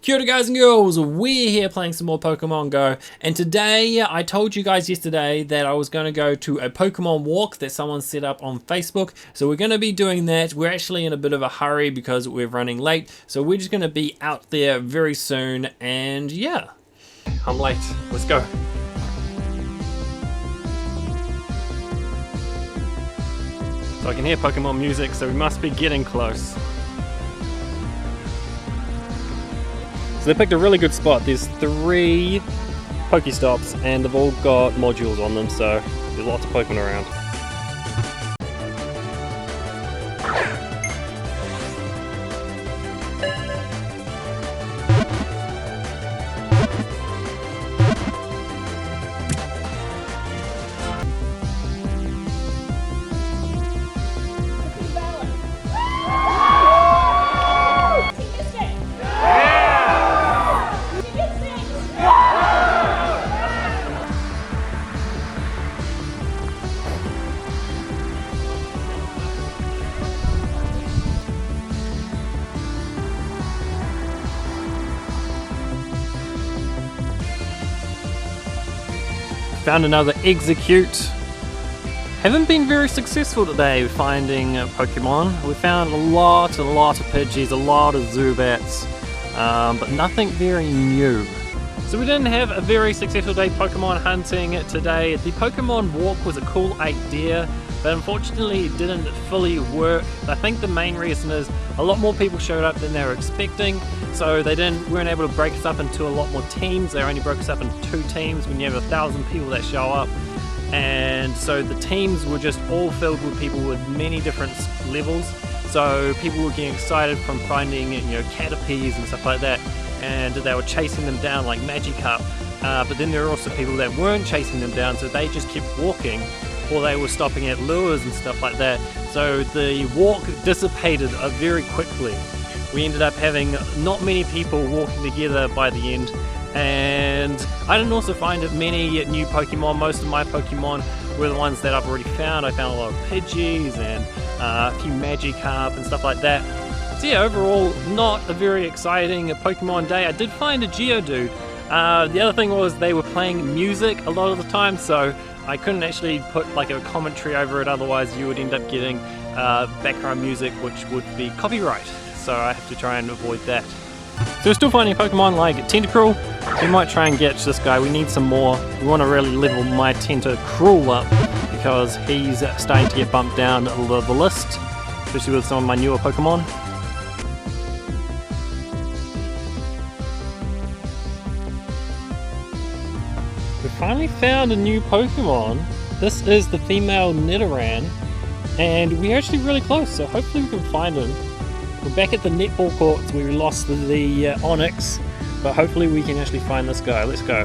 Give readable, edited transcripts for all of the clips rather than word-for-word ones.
Kia ora guys and girls, we're here playing some more Pokemon Go, and today I told you guys yesterday that I was going to go to a Pokemon walk that someone set up on Facebook, so we're going to be doing that. We're actually in a bit of a hurry because we're running late, so we're just going to be out there very soon, and yeah, I'm late, let's go. So I can hear Pokemon music, so we must be getting close. So they picked a really good spot. There's 3 Pokestops and they've all got modules on them, so there's lots of Pokemon around. Found another Execute. Haven't been very successful today finding Pokemon. We found a lot of Pidgeys, a lot of Zubats, but nothing very new. So we didn't have a very successful day Pokemon hunting today. The Pokemon walk was a cool idea, but unfortunately it didn't fully work. I think the main reason is a lot more people showed up than they were expecting, so they weren't able to break us up into a lot more teams. They only broke us up into 2 teams when you have 1,000 people that show up, and so the teams were just all filled with people with many different levels. So people were getting excited from finding, Caterpies and stuff like that, and they were chasing them down like Magikarp. But then there were also people that weren't chasing them down, so they just kept walking, or they were stopping at lures and stuff like that. So the walk dissipated very quickly. We ended up having not many people walking together by the end, and I didn't also find many new Pokemon. Most of my Pokemon were the ones that I've already found. I found a lot of Pidgeys and a few Magikarp and stuff like that. So yeah, overall not a very exciting Pokemon day. I did find a Geodude. The other thing was they were playing music a lot of the time, so I couldn't actually put like a commentary over it, otherwise you would end up getting background music which would be copyright, so I have to try and avoid that. So we're still finding Pokemon like Tentacruel. We might try and catch this guy. We need some more. We want to really level my Tentacruel up because he's starting to get bumped down the list, especially with some of my newer Pokemon. We finally found a new Pokemon. This is the female Nidoran, and we're actually really close, so hopefully we can find him. We're back at the netball courts where we lost the Onyx, but hopefully we can actually find this guy. Let's go.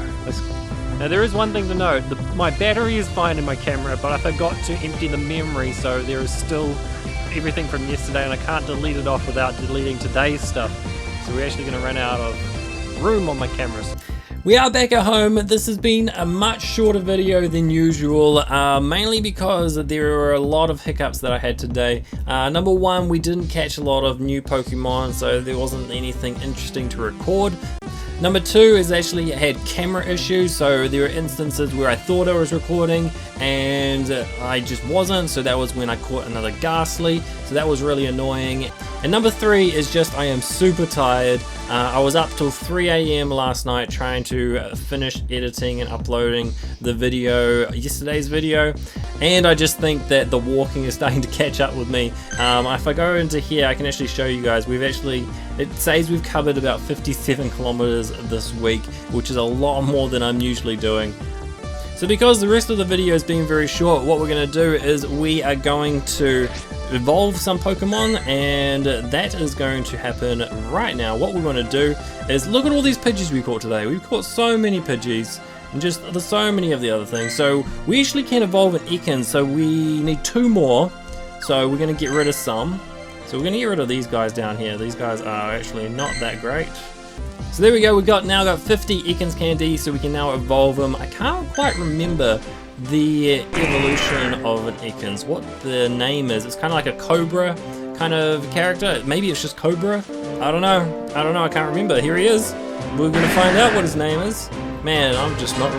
Now there is one thing to note, my battery is fine in my camera, but I forgot to empty the memory, so there is still everything from yesterday and I can't delete it off without deleting today's stuff. So we're actually going to run out of room on my cameras. We are back at home. This has been a much shorter video than usual, mainly because there were a lot of hiccups that I had today. Number one, we didn't catch a lot of new Pokemon, so there wasn't anything interesting to record. Number 2 is actually I had camera issues, so there were instances where I thought I was recording and I just wasn't, so that was when I caught another Ghastly, so that was really annoying. And number 3 is just I am super tired. I was up till 3 AM last night trying to finish editing and uploading the video, yesterday's video, and I just think that the walking is starting to catch up with me. If I go into here, I can actually show you guys, it says we've covered about 57 kilometers this week, which is a lot more than I'm usually doing. So because the rest of the video is being very short, what we're going to do is we are going to evolve some Pokemon, and that is going to happen right now. What we're going to do is look at all these Pidgeys we caught today. We've caught so many Pidgeys, and just there's so many of the other things. So we actually can evolve an Ekans, so we need 2 more. So we're going to get rid of some. So we're going to get rid of these guys down here. These guys are actually not that great. So there we go, we've now got 50 Ekans candy, so we can now evolve them. I can't quite remember the evolution of an Ekans, what the name is. It's kind of like a Cobra kind of character. Maybe it's just Cobra. I don't know, I can't remember. Here he is. We're gonna find out what his name is. Man, I'm just not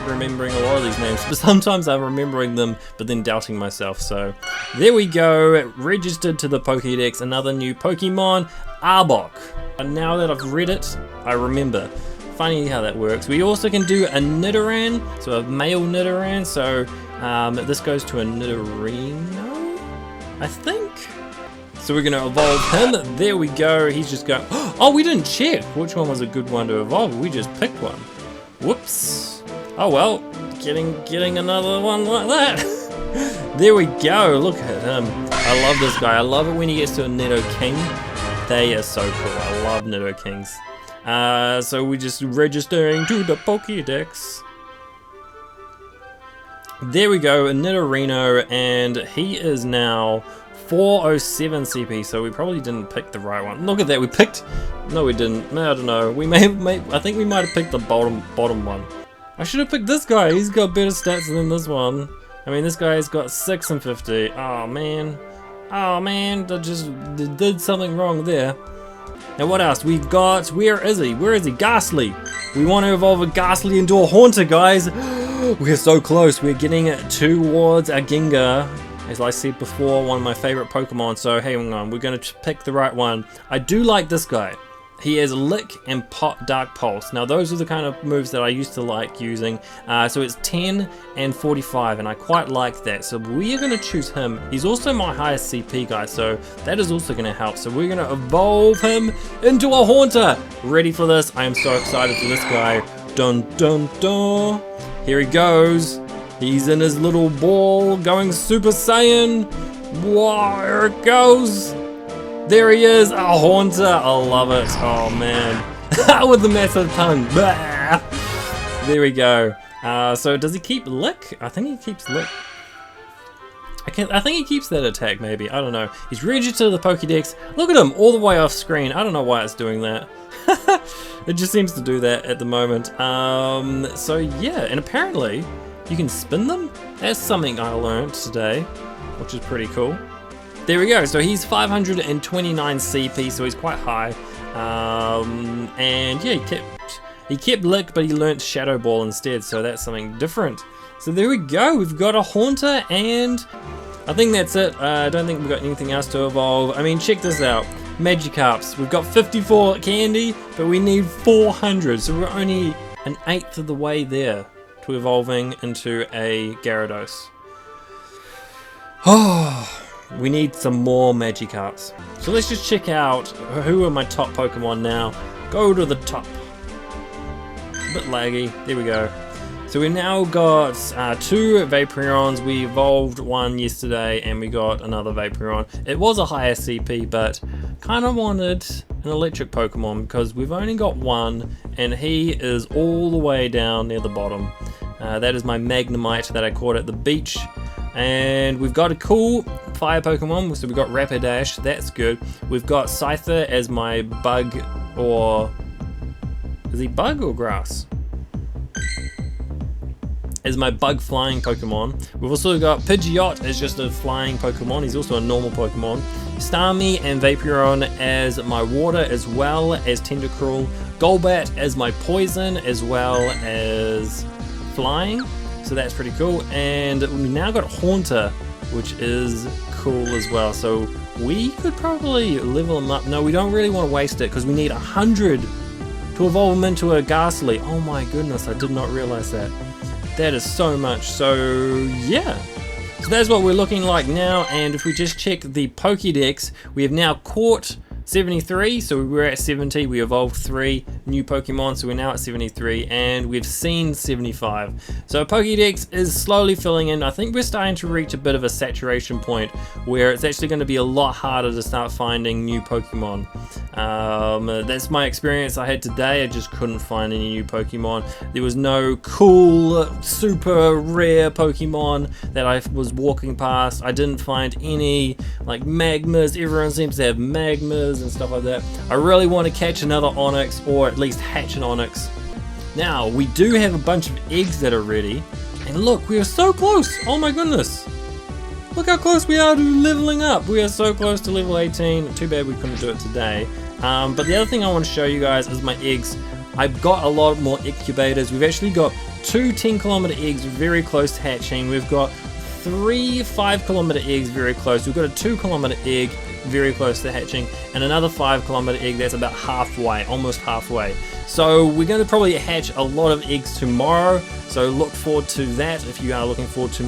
remembering a lot of these names, but sometimes I'm remembering them, but then doubting myself. So there we go, registered to the Pokédex, another new Pokemon, Arbok. And now that I've read it, I remember. Funny how that works. We also can do a Nidoran, so a male Nidoran, so this goes to a Nidorino, I think. So we're going to evolve him. There we go. He's just going. Oh, we didn't check which one was a good one to evolve. We just picked one. Whoops. Oh well, getting another one like that. There we go. Look at him. I love this guy. I love it when he gets to a Nidoking. They are so cool. I love Nidokings. So we're just registering to the Pokédex. There we go, a Nidorino, and he is now 407 CP, so we probably didn't pick the right one. Look at that, we picked... No, we didn't. I don't know. We may I think we might have picked the bottom one. I should have picked this guy. He's got better stats than this one. I mean, this guy's got 6 and 50. Oh, man. Oh, man. They did something wrong there. Now, what else? We've got... Where is he? Where is he? Ghastly. We want to evolve a Ghastly into a Haunter, guys. We're so close. We're getting towards a Gengar. As I said before, one of my favorite Pokemon, so hang on, we're going to pick the right one. I do like this guy. He has Lick and Dark Pulse. Now those are the kind of moves that I used to like using. So it's 10 and 45, and I quite like that. So we are going to choose him. He's also my highest CP guy, so that is also going to help. So we're going to evolve him into a Haunter. Ready for this? I am so excited for this guy. Dun dun dun. Here he goes. He's in his little ball going Super Saiyan. Whoa, here it goes. There he is, a Haunter. I love it. Oh man. With the massive tongue. There we go. So does he keep Lick? I think he keeps Lick. I think he keeps that attack maybe. I don't know. He's registered to the Pokédex. Look at him all the way off screen. I don't know why it's doing that. It just seems to do that at the moment. So yeah, and apparently you can spin them? That's something I learned today, which is pretty cool. There we go, so he's 529 CP, so he's quite high. And yeah, he kept Lick, but he learnt Shadow Ball instead, so that's something different. So there we go, we've got a Haunter, and I think that's it. I don't think we've got anything else to evolve. I mean, check this out. Magikarps, we've got 54 candy, but we need 400, so we're only an 1/8 of the way there to evolving into a Gyarados. Oh, we need some more Magikarps. So let's just check out who are my top Pokemon now. Go to the top. A bit laggy. There we go. So we now got 2 Vaporeons. We evolved one yesterday and we got another Vaporeon. It was a higher CP, but kind of wanted an electric Pokemon because we've only got one and he is all the way down near the bottom. That is my Magnemite that I caught at the beach. And we've got a cool fire Pokemon, so we've got Rapidash, that's good. We've got Scyther as my bug, or... is he bug or grass? As my bug flying Pokemon. We've also got Pidgeot as just a flying Pokemon, he's also a normal Pokemon. Starmie and Vaporeon as my water, as well as Tentacruel. Golbat as my poison, as well as flying. So that's pretty cool, and we now got Haunter, which is cool as well. So we could probably level him up. No, we don't really want to waste it because we need 100 to evolve him into a Ghastly. Oh my goodness, I did not realize that. That is so much. So yeah, so that's what we're looking like now. And if we just check the Pokédex, we have now caught 73, so we were at 70, we evolved 3 new Pokemon, so we're now at 73, and we've seen 75. So Pokédex is slowly filling in. I think we're starting to reach a bit of a saturation point where it's actually going to be a lot harder to start finding new Pokemon. That's my experience I had today. I just couldn't find any new Pokemon. There was no cool, super rare Pokemon that I was walking past. I didn't find any like Magmas. Everyone seems to have Magmas and stuff like that. I really want to catch another Onix, or at least hatch an Onix. Now, we do have a bunch of eggs that are ready, and look, we are so close. Oh my goodness. Look how close we are to leveling up. We are so close to level 18. Too bad we couldn't do it today. But the other thing I want to show you guys is my eggs. I've got a lot more incubators. We've actually got 2 10-kilometer eggs very close to hatching. We've got 3 5-kilometer eggs very close. We've got a 2-kilometer egg very close to hatching, and another 5-kilometer egg that's about halfway, almost halfway. So we're going to probably hatch a lot of eggs tomorrow, so look forward to that if you are looking forward to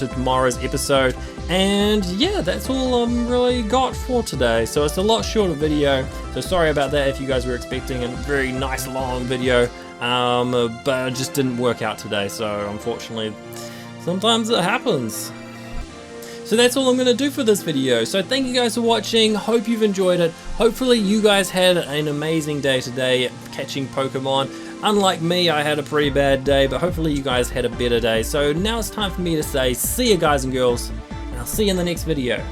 tomorrow's episode. And yeah, that's all I'm really got for today. So it's a lot shorter video, so sorry about that if you guys were expecting a very nice long video, but it just didn't work out today, so unfortunately sometimes it happens. So that's all I'm going to do for this video. So thank you guys for watching. Hope you've enjoyed it. Hopefully you guys had an amazing day today catching Pokemon. Unlike me, I had a pretty bad day, but hopefully you guys had a better day. So now it's time for me to say see you guys and girls, and I'll see you in the next video.